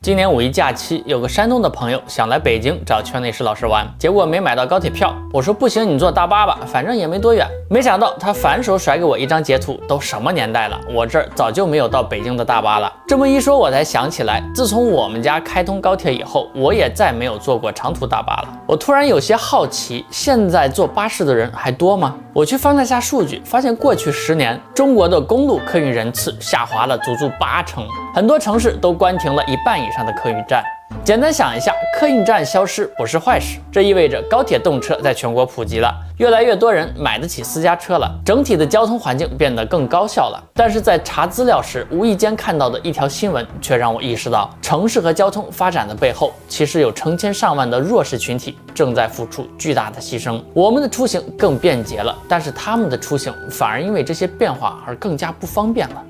今年5一假期，有个山东的朋友想来北京找圈内石老师玩，结果没买到高铁票。我说不行，你坐大巴吧，反正也没多远。没想到他反手甩给我一张截图，都什么年代了，我这儿早就没有到北京的大巴了。这么一说，我才想起来，自从我们家开通高铁以后，我也再没有坐过长途大巴了。我突然有些好奇，现在坐巴士的人还多吗？我去翻了下数据，发现过去10年，中国的公路客运人次下滑了足足80%，很多城市都关停了1半以上的客运站。简单想一下，客运站消失不是坏事，这意味着高铁动车在全国普及了，越来越多人买得起私家车了，整体的交通环境变得更高效了。但是在查资料时，无意间看到的一条新闻，却让我意识到，城市和交通发展的背后，其实有成千上万的弱势群体正在付出巨大的牺牲。我们的出行更便捷了，但是他们的出行反而因为这些变化而更加不方便了。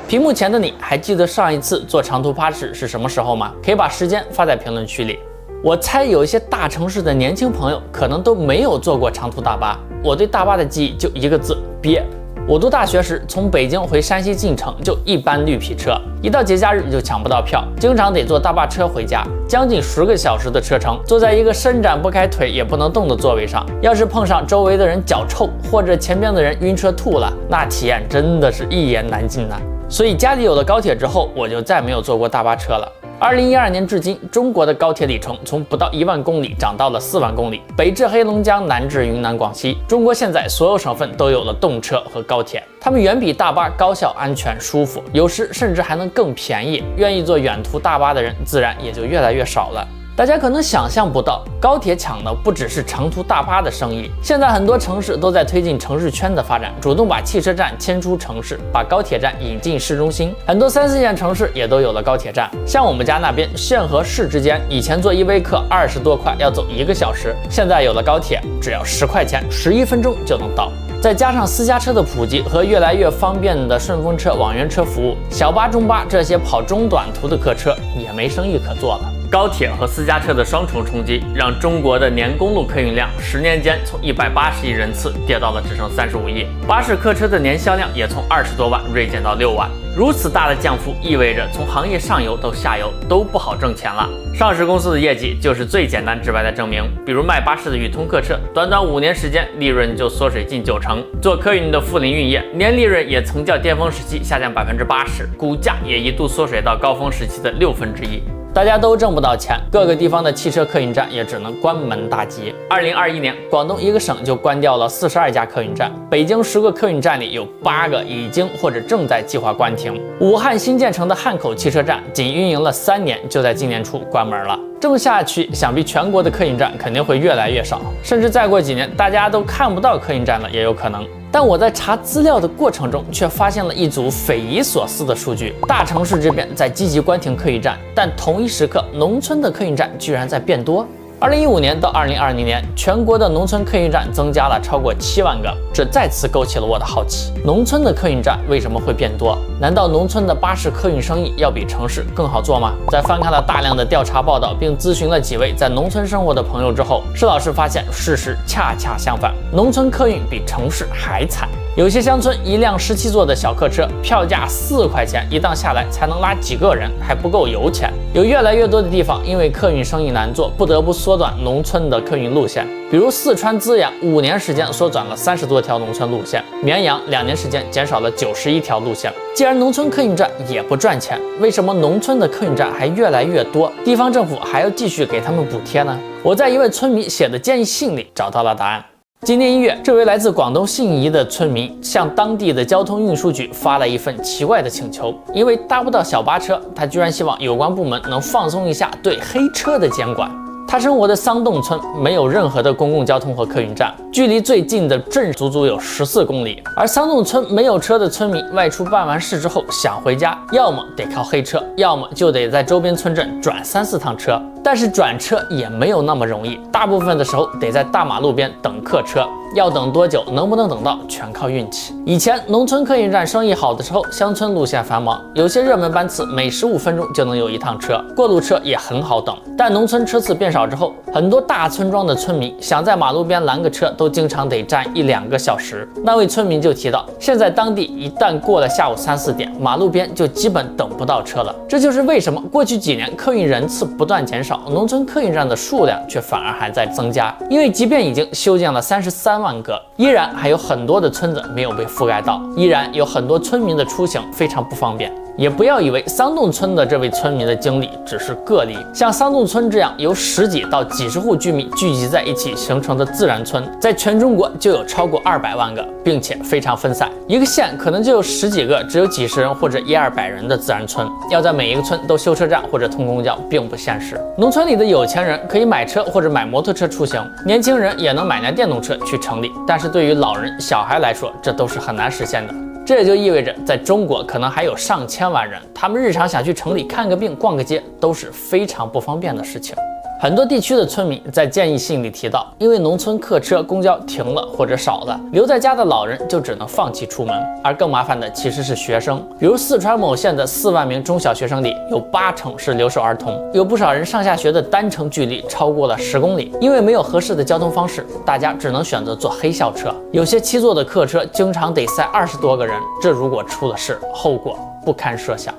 屏幕前的你还记得上一次坐长途巴士是什么时候吗？可以把时间发在评论区里。我猜有一些大城市的年轻朋友可能都没有坐过长途大巴。我对大巴的记忆就一个字：憋。我读大学时，从北京回山西进城就一班绿皮车，一到节假日就抢不到票，经常得坐大巴车回家，将近10个小时的车程，坐在一个伸展不开腿也不能动的座位上，要是碰上周围的人脚臭，或者前边的人晕车吐了，那体验真的是一言难尽呐。所以家里有了高铁之后，我就再没有坐过大巴车了。2012年至今，中国的高铁里程从不到1万公里涨到了4万公里，北至黑龙江，南至云南广西。中国现在所有省份都有了动车和高铁，它们远比大巴高效、安全、舒服，有时甚至还能更便宜。愿意坐远途大巴的人自然也就越来越少了。大家可能想象不到，高铁抢的不只是长途大巴的生意，现在很多城市都在推进城市圈的发展，主动把汽车站迁出城市，把高铁站引进市中心。很多3、4线城市也都有了高铁站，像我们家那边县和市之间，以前坐依维柯20多块要走1个小时，现在有了高铁，只要10块钱，11分钟就能到。再加上私家车的普及和越来越方便的顺风车、网约车服务，小巴、中巴这些跑中短途的客车也没生意可做了。高铁和私家车的双重冲击，让中国的年公路客运量10年间从180亿人次跌到了只剩35亿，巴士客车的年销量也从20多万锐减到6万。如此大的降幅，意味着从行业上游到下游都不好挣钱了。上市公司的业绩就是最简单直白的证明。比如卖巴士的宇通客车，短短5年时间，利润就缩水近90%；做客运的富临运业，年利润也曾较巅峰时期下降80%，股价也一度缩水到高峰时期的1/6。大家都挣不到钱，各个地方的汽车客运站也只能关门大吉。2021年，广东一个省就关掉了42家客运站，北京10个客运站里有8个已经或者正在计划关停。武汉新建成的汉口汽车站仅运营了3年，就在今年初关门了。这么下去，想必全国的客运站肯定会越来越少，甚至再过几年，大家都看不到客运站了，也有可能。但我在查资料的过程中，却发现了一组匪夷所思的数据：大城市这边在积极关停客运站，但同一时刻，农村的客运站居然在变多。2015年到2020年，全国的农村客运站增加了超过7万个，这再次勾起了我的好奇：农村的客运站为什么会变多？难道农村的巴士客运生意要比城市更好做吗？在翻看了大量的调查报道，并咨询了几位在农村生活的朋友之后，施老师发现事实恰恰相反，农村客运比城市还惨。有些乡村一辆17座的小客车，票价4块钱，一趟下来才能拉几个人，还不够油钱。有越来越多的地方因为客运生意难做，不得不缩短农村的客运路线。比如四川资阳5年时间缩短了30多条农村路线，绵阳2年时间减少了91条路线。既然农村客运站也不赚钱，为什么农村的客运站还越来越多？地方政府还要继续给他们补贴呢？我在一位村民写的建议信里找到了答案。今年1月，这位来自广东信宜的村民向当地的交通运输局发了一份奇怪的请求，因为搭不到小巴车，他居然希望有关部门能放松一下对黑车的监管。他生活的桑洞村没有任何的公共交通和客运站，距离最近的镇足足有14公里。而桑洞村没有车的村民外出办完事之后想回家，要么得靠黑车，要么就得在周边村镇转3、4趟车。但是转车也没有那么容易，大部分的时候得在大马路边等客车，要等多久，能不能等到，全靠运气。以前农村客运站生意好的时候，乡村路线繁忙，有些热门班次每15分钟就能有一趟车，过路车也很好等。但农村车次变少之后，很多大村庄的村民想在马路边拦个车，都经常得站1-2个小时。那位村民就提到，现在当地一旦过了下午3、4点，马路边就基本等不到车了。这就是为什么过去几年客运人次不断减少，农村客运站的数量却反而还在增加。因为即便已经修建了33万个，依然还有很多的村子没有被覆盖到，依然有很多村民的出行非常不方便。也不要以为桑洞村的这位村民的经历只是个例，像桑洞村这样由10几到几十户居民聚集在一起形成的自然村，在全中国就有超过200万个，并且非常分散。一个县可能就有10几个只有几十人或者100-200人的自然村，要在每一个村都修车站或者通公交并不现实。农村里的有钱人可以买车或者买摩托车出行，年轻人也能买辆电动车去城里，但是对于老人、小孩来说，这都是很难实现的。这也就意味着，在中国可能还有上千万人，他们日常想去城里看个病、逛个街，都是非常不方便的事情。很多地区的村民在建议信里提到，因为农村客车、公交停了或者少了，留在家的老人就只能放弃出门。而更麻烦的其实是学生，比如四川某县的4万名中小学生里，有80%是留守儿童，有不少人上下学的单程距离超过了10公里。因为没有合适的交通方式，大家只能选择坐黑校车，有些7座的客车经常得塞20多个人，这如果出了事，后果不堪设想。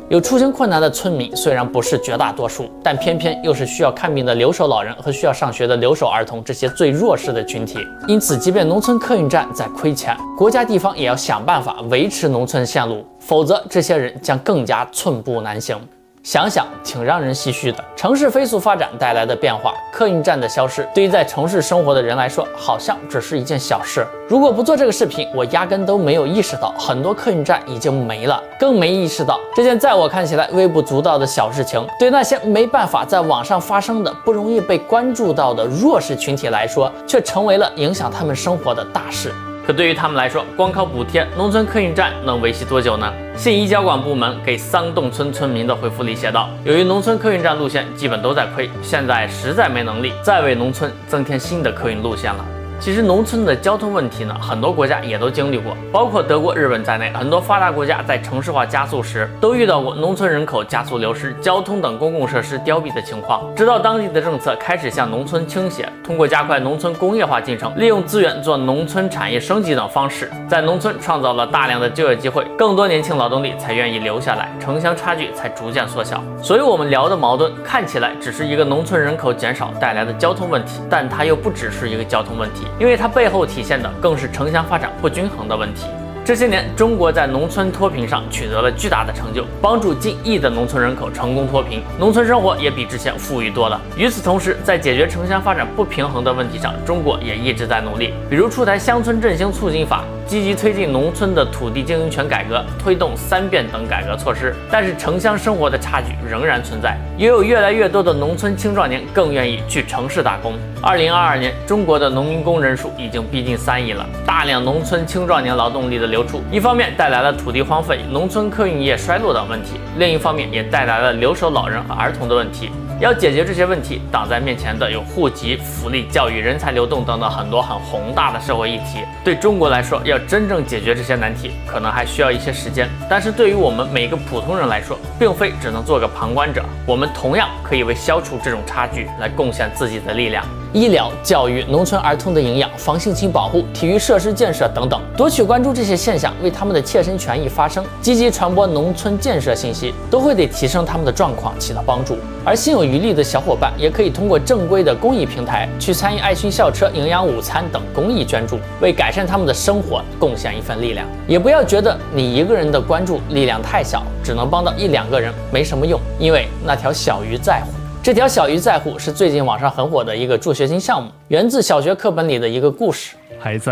有出行困难的村民虽然不是绝大多数，但偏偏又是需要看病的留守老人和需要上学的留守儿童这些最弱势的群体。因此，即便农村客运站在亏钱，国家地方也要想办法维持农村线路，否则这些人将更加寸步难行。想想挺让人唏嘘的。城市飞速发展带来的变化，客运站的消失，对于在城市生活的人来说，好像只是一件小事。如果不做这个视频，我压根都没有意识到很多客运站已经没了，更没意识到这件在我看起来微不足道的小事情，对那些没办法在网上发声的、不容易被关注到的弱势群体来说，却成为了影响他们生活的大事。可对于他们来说，光靠补贴，农村客运站能维系多久呢？信宜交管部门给桑洞村村民的回复里写道，由于农村客运站路线基本都在亏，现在实在没能力再为农村增添新的客运路线了。其实农村的交通问题呢，很多国家也都经历过，包括德国、日本在内，很多发达国家在城市化加速时都遇到过农村人口加速流失、交通等公共设施凋敝的情况。直到当地的政策开始向农村倾斜，通过加快农村工业化进程、利用资源做农村产业升级等方式，在农村创造了大量的就业机会，更多年轻劳动力才愿意留下来，城乡差距才逐渐缩小。所以我们聊的矛盾看起来只是一个农村人口减少带来的交通问题，但它又不只是一个交通问题，因为它背后体现的更是城乡发展不均衡的问题。这些年，中国在农村脱贫上取得了巨大的成就，帮助近亿的农村人口成功脱贫，农村生活也比之前富裕多了。与此同时，在解决城乡发展不平衡的问题上，中国也一直在努力，比如出台乡村振兴促进法，积极推进农村的土地经营权改革，推动3变等改革措施。但是城乡生活的差距仍然存在，也有越来越多的农村青壮年更愿意去城市打工。2022年，中国的农民工人数已经逼近3亿了，大量农村青壮年劳动力的流出，一方面带来了土地荒废、农村客运业衰落等问题，另一方面也带来了留守老人和儿童的问题。要解决这些问题，挡在面前的有户籍、福利、教育、人才流动等等很多很宏大的社会议题。对中国来说，要真正解决这些难题，可能还需要一些时间。但是对于我们每个普通人来说，并非只能做个旁观者，我们同样可以为消除这种差距来贡献自己的力量。医疗、教育、农村儿童的营养、防性侵保护、体育设施建设等等，多去关注这些现象，为他们的切身权益发声，积极传播农村建设信息，都会对提升他们的状况起到帮助。而心有余力的小伙伴，也可以通过正规的公益平台去参与爱心校车、营养午餐等公益捐助，为改善他们的生活贡献一份力量。也不要觉得你一个人的关注力量太小，只能帮到1-2个人没什么用，因为那条小鱼在乎。这条小鱼在乎是最近网上很火的一个助学金项目，源自小学课本里的一个故事。孩子，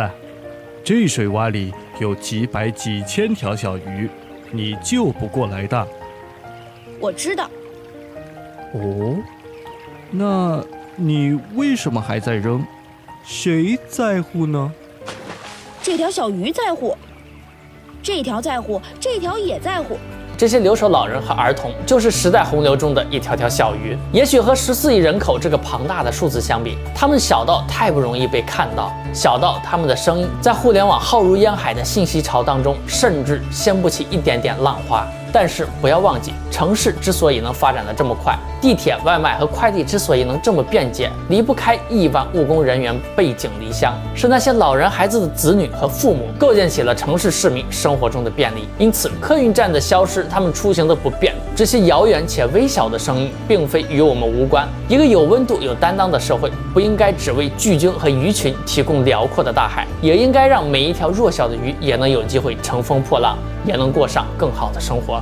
这水洼里有几百几千条小鱼，你救不过来的。我知道。哦，那你为什么还在扔？谁在乎呢？这条小鱼在乎，这条在乎，这条也在乎。这些留守老人和儿童就是时代洪流中的一条条小鱼。也许和14亿人口这个庞大的数字相比，他们小到太不容易被看到，小到他们的声音在互联网浩如烟海的信息潮当中，甚至掀不起一点点浪花。但是不要忘记，城市之所以能发展得这么快，地铁、外卖和快递之所以能这么便捷，离不开亿万务工人员背井离乡，是那些老人孩子的子女和父母构建起了城市市民生活中的便利。因此，客运站的消失，他们出行的不便，这些遥远且微小的声音，并非与我们无关。一个有温度、有担当的社会，不应该只为巨鲸和鱼群提供辽阔的大海，也应该让每一条弱小的鱼也能有机会乘风破浪，也能过上更好的生活。